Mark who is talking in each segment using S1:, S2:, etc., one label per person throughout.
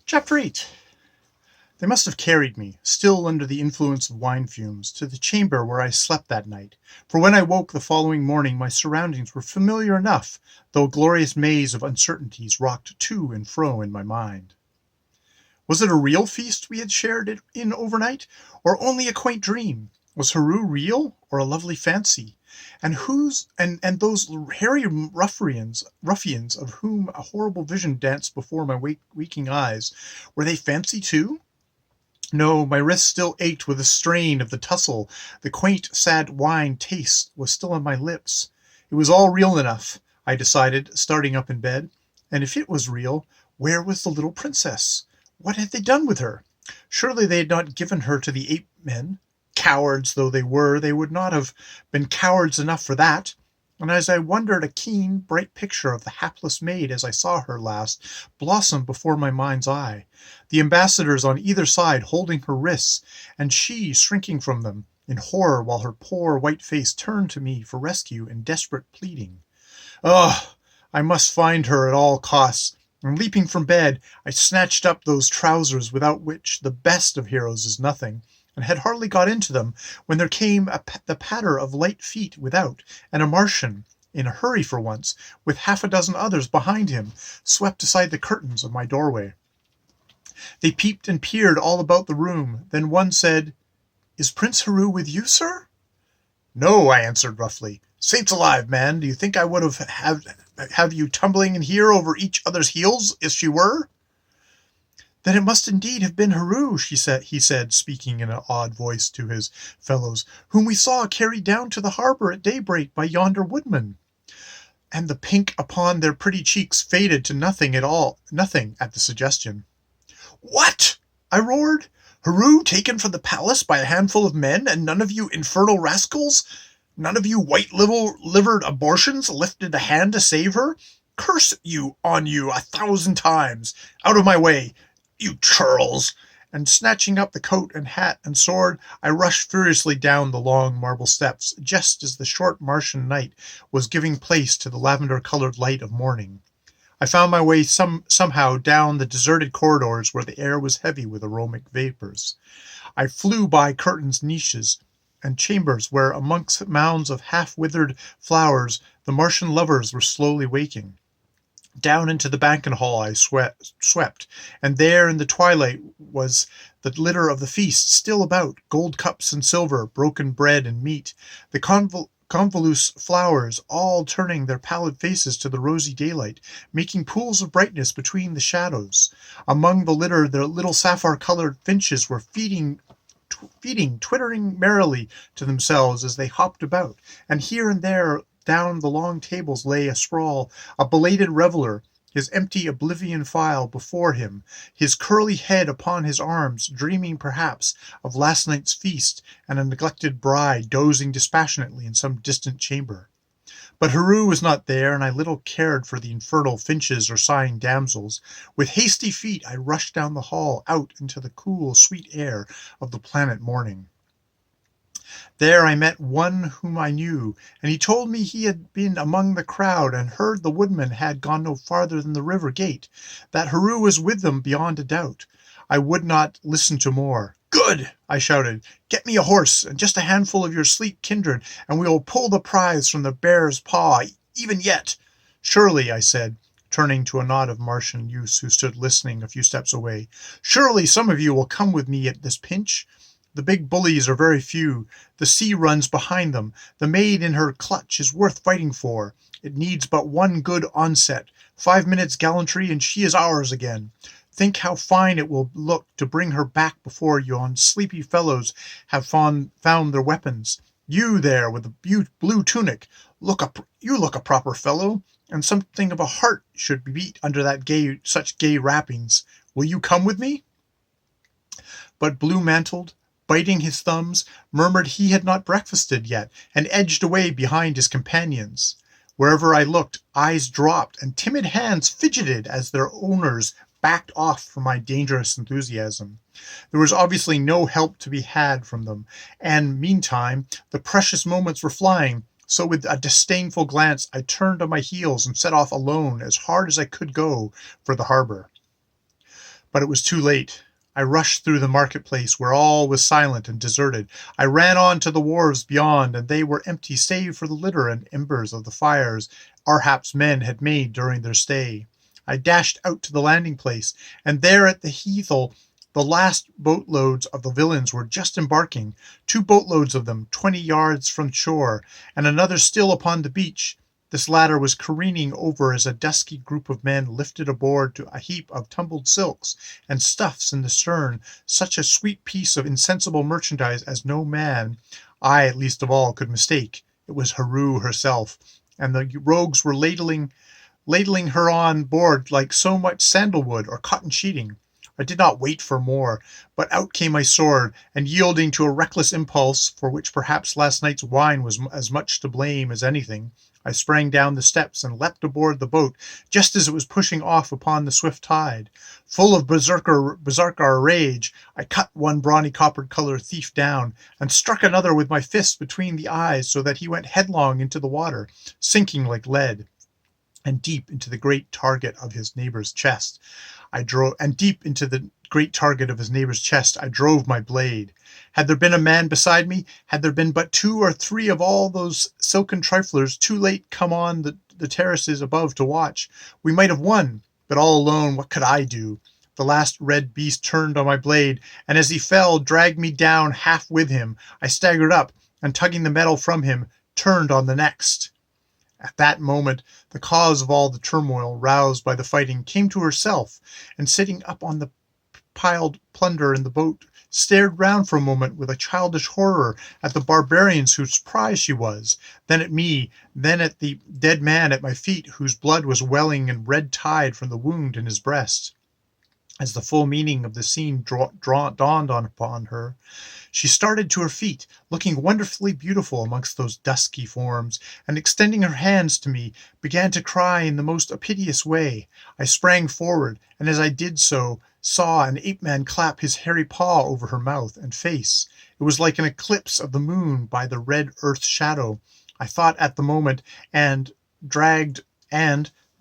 S1: Chapter 8. They must have carried me, still under the influence of wine fumes, to the chamber where I slept that night, for when I woke the following morning my surroundings were familiar enough, though a glorious maze of uncertainties rocked to and fro in my mind. Was it a real feast we had shared it in overnight, or only a quaint dream? Was Haru real, or a lovely fancy? And those hairy ruffians of whom a horrible vision danced before my waking eyes, were they fancy too? No, my wrist still ached with the strain of the tussle. The quaint, sad wine taste was still on my lips. It was all real enough, I decided, starting up in bed. And if it was real, where was the little princess? What had they done with her? Surely they had not given her to the ape-men. Cowards though they were, they would not have been cowards enough for that. And as I wondered, a keen, bright picture of the hapless maid as I saw her last blossomed before my mind's eye. The ambassadors on either side holding her wrists, and she shrinking from them in horror while her poor white face turned to me for rescue in desperate pleading. Oh, I must find her at all costs, and leaping from bed, I snatched up those trousers without which the best of heroes is nothing, and had hardly got into them when there came the patter of light feet without, and a Martian, in a hurry for once, with half a dozen others behind him, swept aside the curtains of my doorway. They peeped and peered all about the room. Then one said, "Is Prince Haru with you, sir?" "No," I answered roughly. "Saints alive, man, do you think I would have you tumbling in here over each other's heels if she were?" "Then it must indeed have been Haru," he said, speaking in an awed voice to his fellows, "whom we saw carried down to the harbor at daybreak by yonder woodman." And the pink upon their pretty cheeks faded to nothing at the suggestion. "What?" I roared. "Haru taken from the palace by a handful of men, and none of you infernal rascals, none of you white-livered abortions lifted a hand to save her? Curse you on you 1,000 times! Out of my way, you churls!" And snatching up the coat and hat and sword, I rushed furiously down the long marble steps, just as the short Martian night was giving place to the lavender-colored light of morning. I found my way somehow down the deserted corridors where the air was heavy with aromatic vapors. I flew by curtains, niches, and chambers where, amongst mounds of half-withered flowers, the Martian lovers were slowly waking. Down into the banquet hall I swept, and there in the twilight was the litter of the feast still about, gold cups and silver, broken bread and meat, the convolute flowers all turning their pallid faces to the rosy daylight, making pools of brightness between the shadows. Among the litter the little sapphire-colored finches were feeding, twittering merrily to themselves as they hopped about, and here and there down the long tables lay asprawl a belated reveler, his empty oblivion phial before him, his curly head upon his arms, dreaming perhaps of last night's feast and a neglected bride dozing dispassionately in some distant chamber. But Haru was not there, and I little cared for the infernal finches or sighing damsels. With hasty feet I rushed down the hall, out into the cool, sweet air of the planet morning. There I met one whom I knew, and he told me he had been among the crowd and heard the woodman had gone no farther than the river gate, that Haru was with them beyond a doubt. I would not listen to more. "Good!" I shouted. "Get me a horse, and just a handful of your sleek kindred, and we will pull the prize from the bear's paw, even yet." "Surely," I said, turning to a knot of Martian youths who stood listening a few steps away, "surely some of you will come with me at this pinch? The big bullies are very few. The sea runs behind them. The maid in her clutch is worth fighting for. It needs but one good onset. 5 minutes' gallantry, and she is ours again. Think how fine it will look to bring her back before yon sleepy fellows have found their weapons. You there with the blue tunic, you look a proper fellow, and something of a heart should beat under such gay wrappings. Will you come with me?" But blue-mantled, biting his thumbs, murmured he had not breakfasted yet, and edged away behind his companions. Wherever I looked, eyes dropped, and timid hands fidgeted as their owners backed off from my dangerous enthusiasm. There was obviously no help to be had from them, and meantime the precious moments were flying, so with a disdainful glance I turned on my heels and set off alone as hard as I could go for the harbor. But it was too late. I rushed through the marketplace where all was silent and deserted. I ran on to the wharves beyond, and they were empty save for the litter and embers of the fires Arhap's men had made during their stay. I dashed out to the landing place, and there at the Heathel the last boatloads of the villains were just embarking, 2 boatloads of them 20 yards from shore, and another still upon the beach. This latter was careening over as a dusky group of men lifted aboard to a heap of tumbled silks and stuffs in the stern, such a sweet piece of insensible merchandise as no man, I least of all, could mistake. It was Heru herself, and the rogues were ladling her on board like so much sandalwood or cotton sheeting. I did not wait for more, but out came my sword, and yielding to a reckless impulse, for which perhaps last night's wine was as much to blame as anything, I sprang down the steps and leapt aboard the boat just as it was pushing off upon the swift tide. Full of berserker rage, I cut one brawny copper-colored thief down, and struck another with my fist between the eyes so that he went headlong into the water, sinking like lead, and deep into the great target of his neighbor's chest. I drove my blade. Had there been a man beside me, had there been but 2 or 3 of all those silken triflers too late come on the terraces above to watch, we might have won. But all alone, what could I do? The last red beast turned on my blade, and as he fell, dragged me down half with him. I staggered up, and tugging the metal from him, turned on the next. At that moment, the cause of all the turmoil, roused by the fighting, came to herself, and sitting up on the piled plunder in the boat, stared round for a moment with a childish horror at the barbarians whose prize she was, then at me, then at the dead man at my feet, whose blood was welling in red tide from the wound in his breast. As the full meaning of the scene dawned upon her, she started to her feet, looking wonderfully beautiful amongst those dusky forms, and extending her hands to me, began to cry in the most piteous way. I sprang forward, and as I did so, saw an ape-man clap his hairy paw over her mouth and face. It was like an eclipse of the moon by the red earth shadow. I thought at the moment, and dragged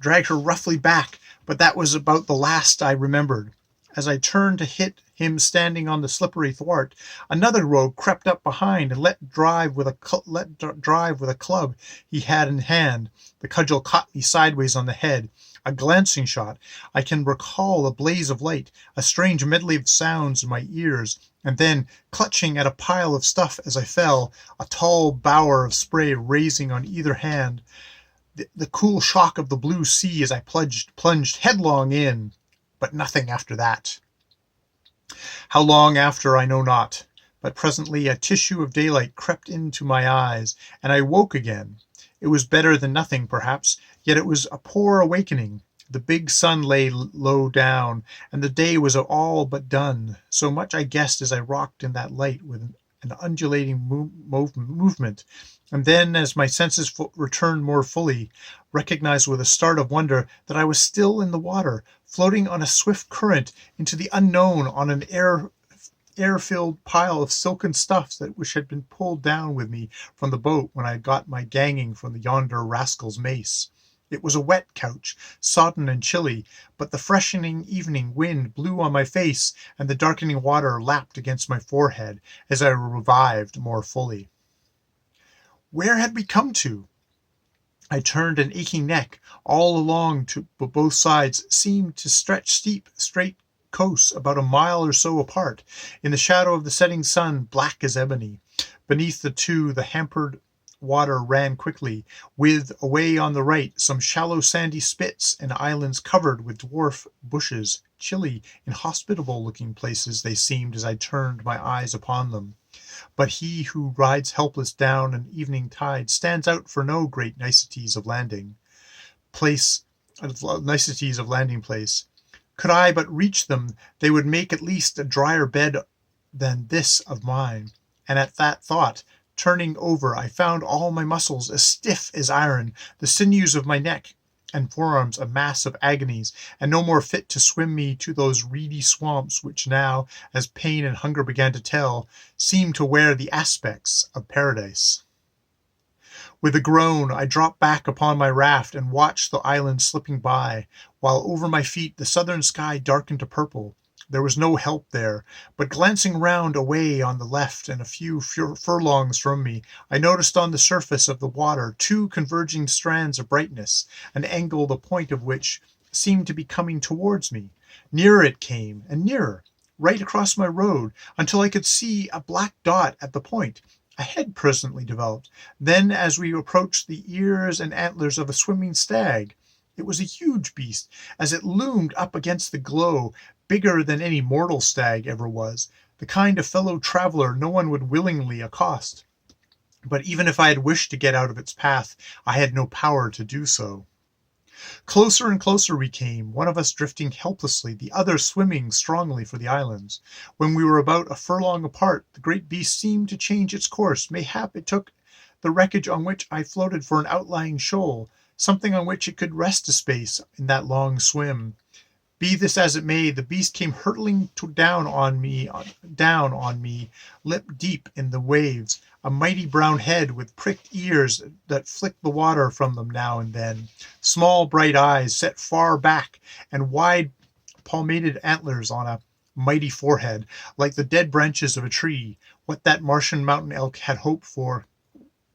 S1: her roughly back, but that was about the last I remembered. As I turned to hit him standing on the slippery thwart, another rogue crept up behind and let drive with a club he had in hand. The cudgel caught me sideways on the head. A glancing shot. I can recall a blaze of light, a strange medley of sounds in my ears, and then, clutching at a pile of stuff as I fell, a tall bower of spray raising on either hand, the cool shock of the blue sea as I plunged headlong in, but nothing after that. How long after I know not, but presently a tissue of daylight crept into my eyes, and I woke again. It was better than nothing, perhaps, yet it was a poor awakening. The big sun lay low down, and the day was all but done. So much I guessed as I rocked in that light with an undulating movement, and then, as my senses returned more fully, recognized with a start of wonder that I was still in the water, floating on a swift current into the unknown on an air-filled pile of silken stuffs which had been pulled down with me from the boat when I got my ganging from yonder rascal's mace. It was a wet couch, sodden and chilly, but the freshening evening wind blew on my face, and the darkening water lapped against my forehead as I revived more fully. Where had we come to? I turned an aching neck. All along to both sides seemed to stretch steep, straight coasts about a mile or so apart, in the shadow of the setting sun, black as ebony. Beneath the two, the hampered water ran quickly, with, away on the right, some shallow sandy spits and islands covered with dwarf bushes. Chilly, inhospitable-looking places they seemed as I turned my eyes upon them. But he who rides helpless down an evening tide stands out for no great niceties of landing place. Could I but reach them, they would make at least a drier bed than this of mine. And at that thought, turning over, I found all my muscles as stiff as iron, the sinews of my neck and forearms a mass of agonies, and no more fit to swim me to those reedy swamps which now, as pain and hunger began to tell, seemed to wear the aspects of paradise. With a groan, I dropped back upon my raft and watched the island slipping by, while over my feet the southern sky darkened to purple. There was no help there, but glancing round away on the left and a few furlongs from me, I noticed on the surface of the water two converging strands of brightness, an angle the point of which seemed to be coming towards me. Nearer it came, and nearer, right across my road, until I could see a black dot at the point. A head presently developed. Then, as we approached, the ears and antlers of a swimming stag. It was a huge beast, as it loomed up against the glow, bigger than any mortal stag ever was, the kind of fellow traveler no one would willingly accost. But even if I had wished to get out of its path, I had no power to do so. Closer and closer we came, one of us drifting helplessly, the other swimming strongly for the islands. When we were about a furlong apart, the great beast seemed to change its course. Mayhap it took the wreckage on which I floated for an outlying shoal, something on which it could rest a space in that long swim. Be this as it may, the beast came hurtling down on me, lip deep in the waves, a mighty brown head with pricked ears that flicked the water from them now and then, small bright eyes set far back, and wide palmated antlers on a mighty forehead, like the dead branches of a tree. What that Martian mountain elk had hoped for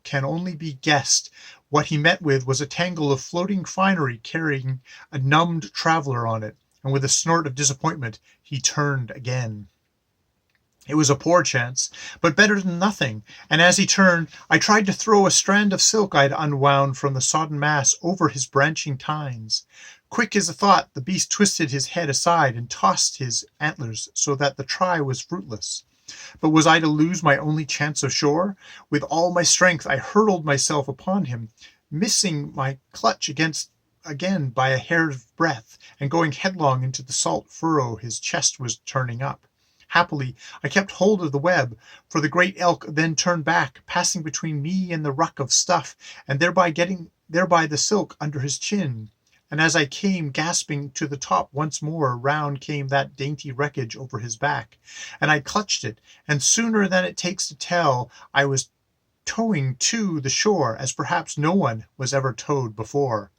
S1: can only be guessed. What he met with was a tangle of floating finery carrying a numbed traveler on it, and with a snort of disappointment he turned again. It was a poor chance, but better than nothing, and as he turned, I tried to throw a strand of silk I had unwound from the sodden mass over his branching tines. Quick as a thought, the beast twisted his head aside and tossed his antlers so that the try was fruitless. But was I to lose my only chance of shore? With all my strength I hurled myself upon him, missing my clutch again by a hair's breadth, and going headlong into the salt furrow his chest was turning up. Happily, I kept hold of the web, for the great elk then turned back, passing between me and the ruck of stuff, and thereby getting the silk under his chin. And as I came gasping to the top once more, round came that dainty wreckage over his back, and I clutched it, and sooner than it takes to tell, I was towing to the shore, as perhaps no one was ever towed before.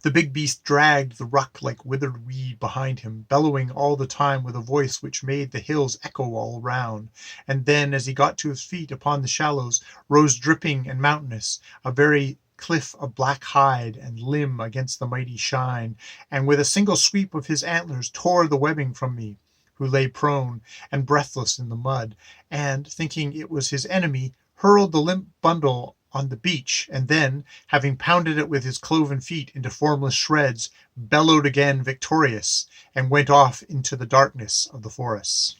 S1: The big beast dragged the ruck like withered weed behind him, bellowing all the time with a voice which made the hills echo all round, and then, as he got to his feet upon the shallows, rose dripping and mountainous, a very cliff of black hide and limb against the mighty shine, and with a single sweep of his antlers tore the webbing from me, who lay prone and breathless in the mud, and, thinking it was his enemy, hurled the limp bundle on the beach, and then, having pounded it with his cloven feet into formless shreds, bellowed again victorious, and went off into the darkness of the forests.